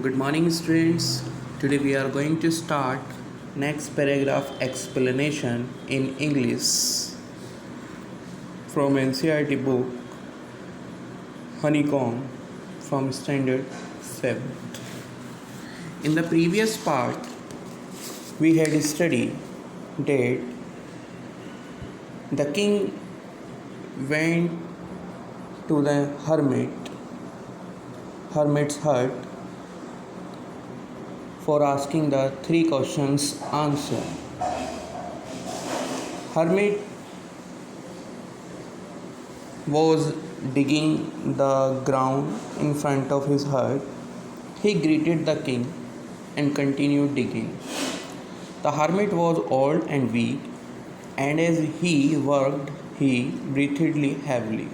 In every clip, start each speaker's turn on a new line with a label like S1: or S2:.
S1: Good morning, students. Today we are going to start next paragraph explanation in English from NCERT book Honeycomb from Standard 7. In the previous part, we had studied that the king went to the hermit's hut for asking the three questions answer. Hermit was digging the ground in front of his hut. He greeted the king and continued digging. The hermit was old and weak, and as he worked, he breathed heavily.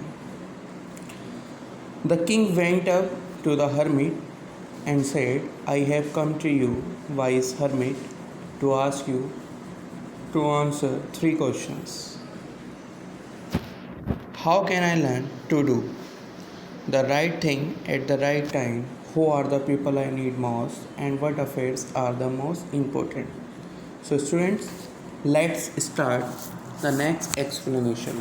S1: The king went up to the hermit and said, I have come to you, wise hermit, to ask you to answer three questions. How can I learn to do the right thing at the right time? Who are the people I need most? And what affairs are the most important? So students, let's start the next explanation.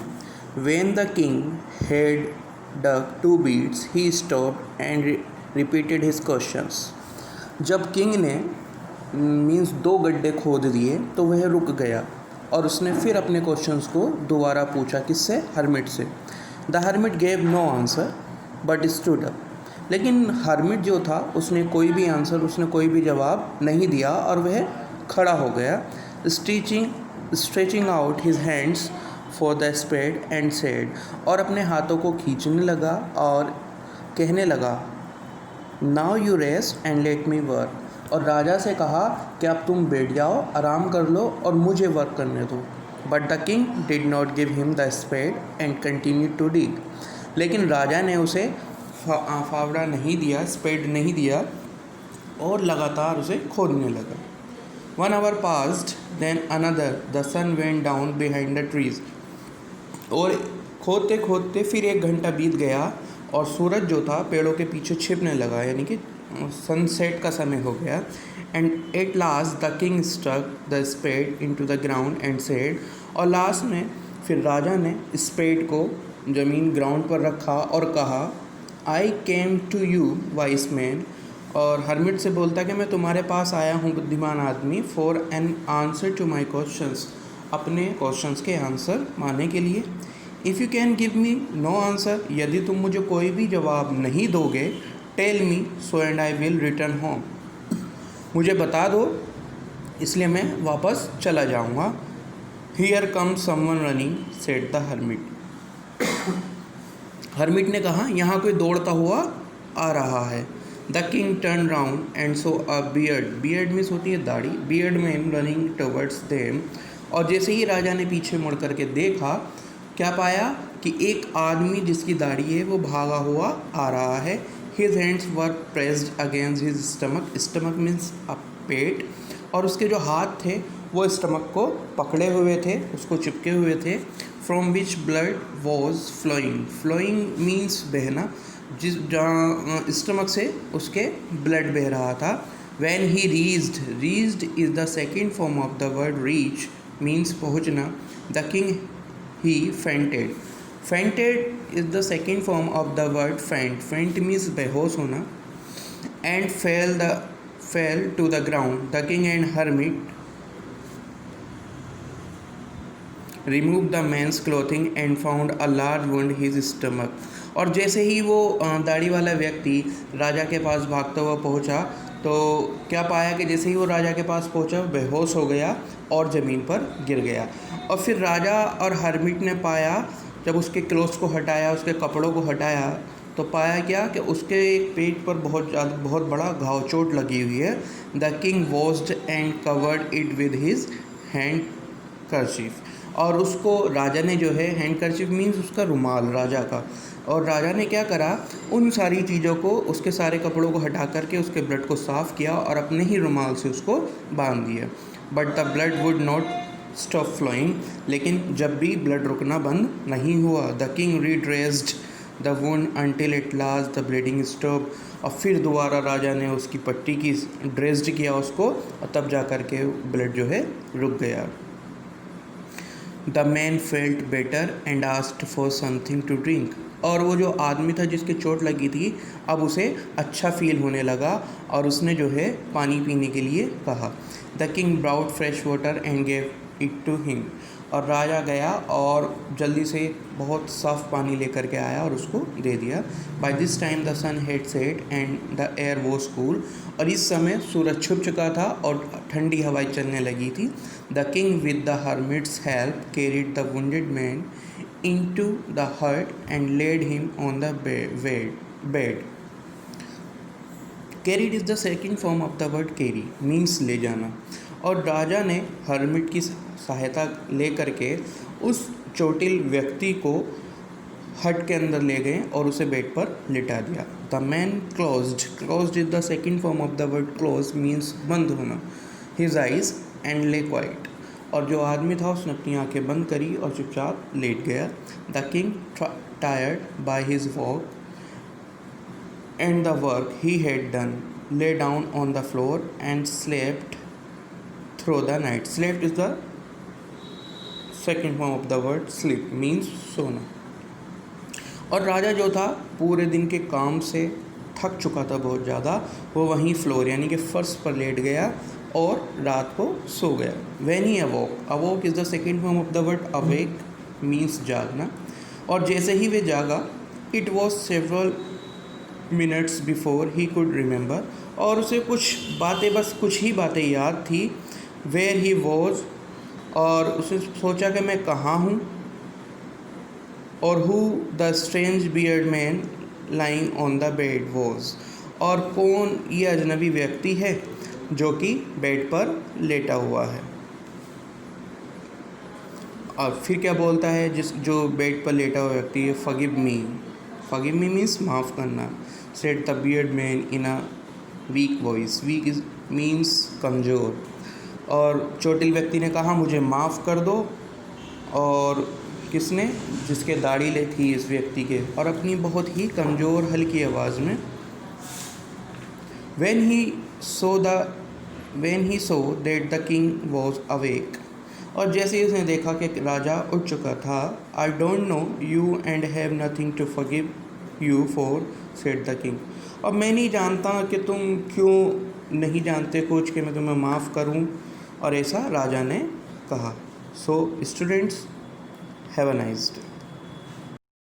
S1: When the king had dug 2 beads, he stopped and repeated his questions. जब king ने means 2 गड्ढे खोद दिए तो वह रुक गया और उसने फिर अपने क्वेश्चंस को दोबारा पूछा. किससे? हर्मिट से. The hermit gave no answer but stood up. लेकिन हर्मिट जो था उसने कोई भी जवाब नहीं दिया और वह खड़ा हो गया. Stretching out his hands for the spade and said. और अपने हाथों को खींचने लगा और कहने लगा, now you rest and let me work. और राजा से कहा कि अब तुम बैठ जाओ, आराम कर लो और मुझे वर्क करने दो. But the king did not give him the spade and continue to dig. लेकिन राजा ने उसे फावड़ा नहीं दिया, स्पेड नहीं दिया और लगातार उसे खोदने लगा. 1 hour passed, then another. The sun went down behind the trees. और खोदते खोदते फिर 1 घंटा बीत गया और सूरज जो था पेड़ों के पीछे छिपने लगा, यानी कि सनसेट का समय हो गया. And at last the king stuck the spade into the ground and said. और लास्ट में फिर राजा ने स्पेड को ज़मीन ग्राउंड पर रखा और कहा, I came to you wise man. और हर्मिट से बोलता कि मैं तुम्हारे पास आया हूँ बुद्धिमान आदमी, for an answer to my questions, अपने क्वेश्चंस के आंसर मानने के लिए. If you can give me no answer, यदि तुम मुझे कोई भी जवाब नहीं दोगे, tell me so and I will return home, मुझे बता दो इसलिए मैं वापस चला जाऊँगा. Here come someone running said the hermit. Hermit ने कहा, यहाँ कोई दौड़ता हुआ आ रहा है. The king turn round and so a beard. Beard means होती है दाढ़ी. Beard man running towards them. और जैसे ही राजा ने पीछे मुड़ करके देखा, क्या पाया कि एक आदमी जिसकी दाढ़ी है वो भागा हुआ आ रहा है. His hands were pressed against his stomach. Stomach means a पेट. और उसके जो हाथ थे वो स्टमक को पकड़े हुए थे, उसको चिपके हुए थे. From which blood was flowing. Flowing means बहना. जहाँ स्टमक से उसके ब्लड बह रहा था. When he reached is the second form of the word reach means पहुँचना. The king he fainted. Fainted is the second form of the word faint. Faint means बेहोश होना. And fell to the ground. The king and hermit removed the man's clothing and found a large wound in his stomach. और जैसे ही वो दाढ़ी वाला व्यक्ति राजा के पास भागता हुआ पहुंचा तो क्या पाया कि जैसे ही वो राजा के पास पहुंचा बेहोश हो गया और ज़मीन पर गिर गया. और फिर राजा और हर्मिट ने पाया, जब उसके क्लोथ्स को हटाया, उसके कपड़ों को हटाया, तो पाया क्या कि उसके पेट पर बहुत बड़ा घाव चोट लगी हुई है. The king washed and covered it with his handkerchief. और उसको राजा ने जो है, हैंड कर्चीफ मीन्स उसका रुमाल राजा का, और राजा ने क्या करा, उन सारी चीज़ों को, उसके सारे कपड़ों को हटा करके उसके ब्लड को साफ़ किया और अपने ही रुमाल से उसको बांध दिया. But the blood would not stop flowing. लेकिन जब भी ब्लड रुकना बंद नहीं हुआ. The king redressed the wound until at last the bleeding stop. और फिर दोबारा राजा ने उसकी पट्टी की, ड्रेस्ड किया उसको, और तब जा कर के ब्लड जो है रुक गया। The man felt better and asked for something to drink. और वो जो आदमी था जिसके चोट लगी थी, अब उसे अच्छा फील होने लगा और उसने जो है पानी पीने के लिए कहा। The king brought fresh water and gave it to him. और राजा गया और जल्दी से बहुत साफ़ पानी लेकर के आया और उसको दे दिया। By this time the sun had set and the air was cool. और इस समय सूरज छुप चुका था और ठंडी हवाएं चलने लगी थी। The king with the hermits help carried the wounded man into the hut and laid him on the bed. Carried is the second form of the word carry, means ले जाना। और राजा ने हर्मिट की सहायता ले करके उस चोटिल व्यक्ति को हट के अंदर ले गए और उसे बेड पर लिटा दिया। The man closed is the second form of the word close, means बंद होना। हिज आइज एंड ले क्वाइट। और जो आदमी था उसने अपनी आंखें बंद करी और चुपचाप लेट गया। The king tired by his walk and the work he had done lay down on the floor and slept through the night. Slept is the second form of the word sleep, means सोना। और राजा जो था पूरे दिन के काम से थक चुका था बहुत ज़्यादा, वो वहीं फ्लोर यानी कि फर्श पर लेट गया और रात को सो गया। When he awoke is the second form of the word awake, means जागना। और जैसे ही वे जागा, it was several minutes before he could remember। और उसे बस कुछ ही बातें याद थी। Where he was, और उसे सोचा कि मैं कहाँ हूँ, और who the strange bearded man lying on the bed was, और कौन ये अजनबी व्यक्ति है जो कि बेड पर लेटा हुआ है। और फिर क्या बोलता है जो बेड पर लेटा हुआ व्यक्ति है, फॉरगिव मी मीन्स माफ़ करना। Said the bearded man in a weak voice, weak is means कमज़ोर। और चोटिल व्यक्ति ने कहा मुझे माफ़ कर दो। और किसने? जिसके दाढ़ी ले थी इस व्यक्ति के, और अपनी बहुत ही कमज़ोर हल्की आवाज़ में। When he saw that the king was awake, और जैसे ही उसने देखा कि राजा उठ चुका था, I don't know you and have nothing to forgive you for, said the king। अब मैं नहीं जानता कि तुम क्यों नहीं जानते कुछ कि मैं तुम्हें माफ़ करूं, और ऐसा राजा ने कहा। So students, have a nice day।